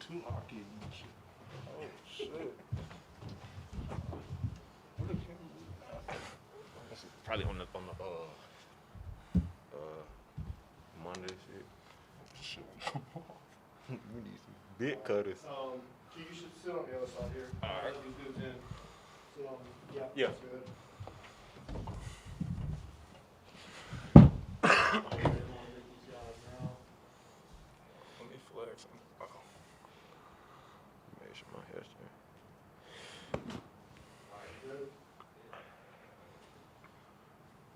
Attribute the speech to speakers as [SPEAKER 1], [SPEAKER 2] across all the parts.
[SPEAKER 1] Too lucky and shit. Oh, shit. What the
[SPEAKER 2] This is probably on the Monday shit.
[SPEAKER 1] shit. Come on.
[SPEAKER 2] We need some bit cutters.
[SPEAKER 3] You should sit on the other side here.
[SPEAKER 2] All right.
[SPEAKER 3] These dudes in. Sit on.
[SPEAKER 2] Yeah.
[SPEAKER 3] That's good.
[SPEAKER 1] Let me flex. Oh.
[SPEAKER 2] Make sure my hair's straight.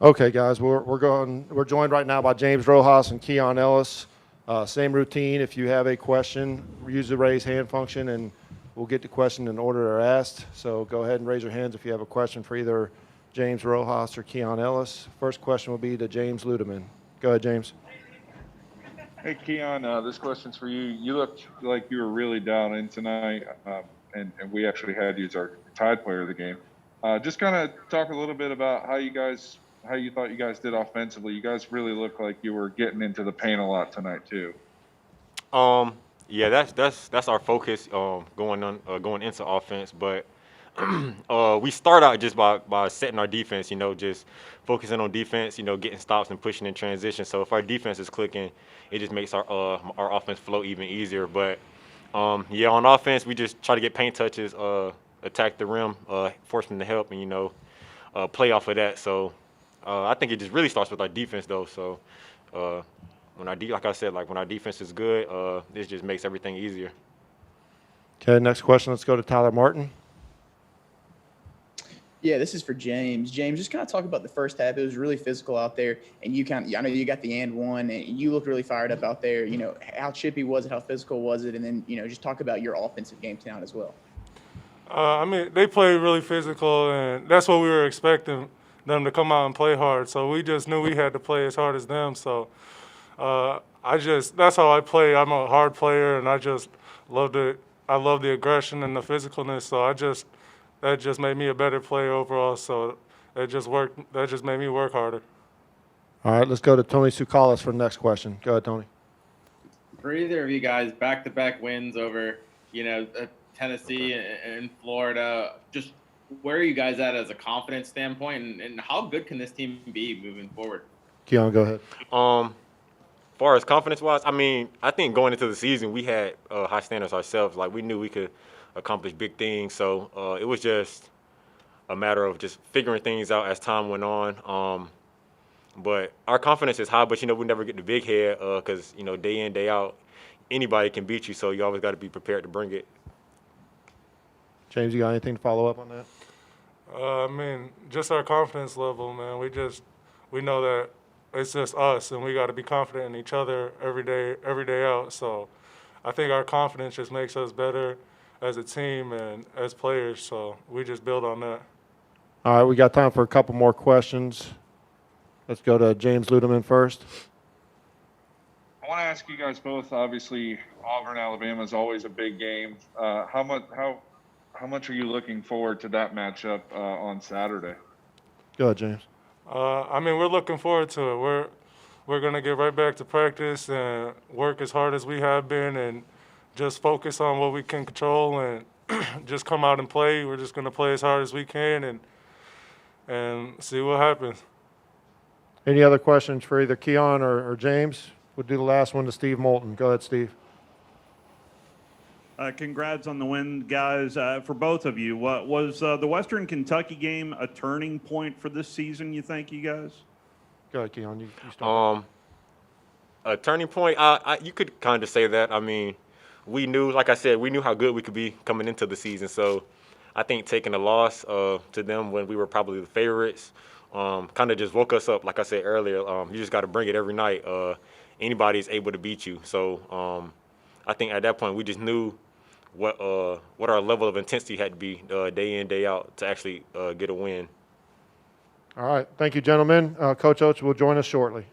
[SPEAKER 4] Okay, guys, we're joined right now by James Rojas and Keon Ellis. Same routine. If you have a question, use the raise hand function, and we'll get the question in order they're asked. So go ahead and raise your hands if you have a question for either James Rojas or Keon Ellis. First question will be to James Ludeman. Go ahead, James.
[SPEAKER 5] Hey, Keon, this question's for you. You looked like you were really down in tonight, and we actually had you as our tied player of the game. Just kind of talk a little bit about how you thought you guys did offensively. You guys really looked like you were getting into the paint a lot tonight too.
[SPEAKER 2] Yeah, that's our focus going into offense. But we start out just by setting our defense. Just focusing on defense. Getting stops and pushing in transition. So if our defense is clicking, it just makes our offense flow even easier. But yeah, on offense, we just try to get paint touches, attack the rim, force them to help, and play off of that. So I think it just really starts with our defense, though. So when like I said, when our defense is good, this just makes everything easier.
[SPEAKER 4] Okay, next question. Let's go to Tyler Martin.
[SPEAKER 6] Yeah, this is for James. James, just kind of talk about the first half. It was really physical out there, and I know you got the and one, and you looked really fired up out there. How chippy was it? How physical was it? And then, just talk about your offensive game tonight as well.
[SPEAKER 1] They played really physical, and that's what we were expecting them to come out and play hard. So we just knew we had to play as hard as them. So that's how I play. I'm a hard player, and I just love I love the aggression and the physicalness. So that just made me a better player overall. So it just worked. That just made me work harder.
[SPEAKER 4] All right, let's go to Tony Tsoukalas for the next question. Go ahead, Tony.
[SPEAKER 7] For either of you guys, back-to-back wins over, Tennessee and Florida. Just where are you guys at as a confidence standpoint, and how good can this team be moving forward?
[SPEAKER 4] Keon, go ahead.
[SPEAKER 2] Far as confidence-wise, I think going into the season, we had high standards ourselves. We knew we could accomplish big things. So it was just a matter of just figuring things out as time went on. But our confidence is high, but, we never get the big head because, day in, day out, anybody can beat you. So you always got to be prepared to bring it.
[SPEAKER 4] James, you got anything to follow up on that?
[SPEAKER 1] Just our confidence level, man. We know that it's just us, and we got to be confident in each other every day out. So I think our confidence just makes us better as a team and as players. So we just build on that.
[SPEAKER 4] All right, we got time for a couple more questions. Let's go to James Ludeman first.
[SPEAKER 5] I want to ask you guys both. Obviously, Auburn, Alabama is always a big game. How much are you looking forward to that matchup on Saturday?
[SPEAKER 4] Go ahead, James.
[SPEAKER 1] We're looking forward to it. We're gonna get right back to practice and work as hard as we have been, and just focus on what we can control and just come out and play. We're just gonna play as hard as we can and see what happens.
[SPEAKER 4] Any other questions for either Keon or James? We'll do the last one to Steve Moulton. Go ahead, Steve.
[SPEAKER 8] Congrats on the win, guys. For both of you, what was the Western Kentucky game a turning point for this season, you think, you guys?
[SPEAKER 4] Go ahead, Keon. You start.
[SPEAKER 2] A turning point, you could kind of say that. We knew, like I said, we knew how good we could be coming into the season. So I think taking a loss to them when we were probably the favorites kind of just woke us up. Like I said earlier, you just got to bring it every night. Anybody's able to beat you. So I think at that point we just knew what our level of intensity had to be day in, day out to actually get a win.
[SPEAKER 4] All right. Thank you, gentlemen. Coach Oates will join us shortly.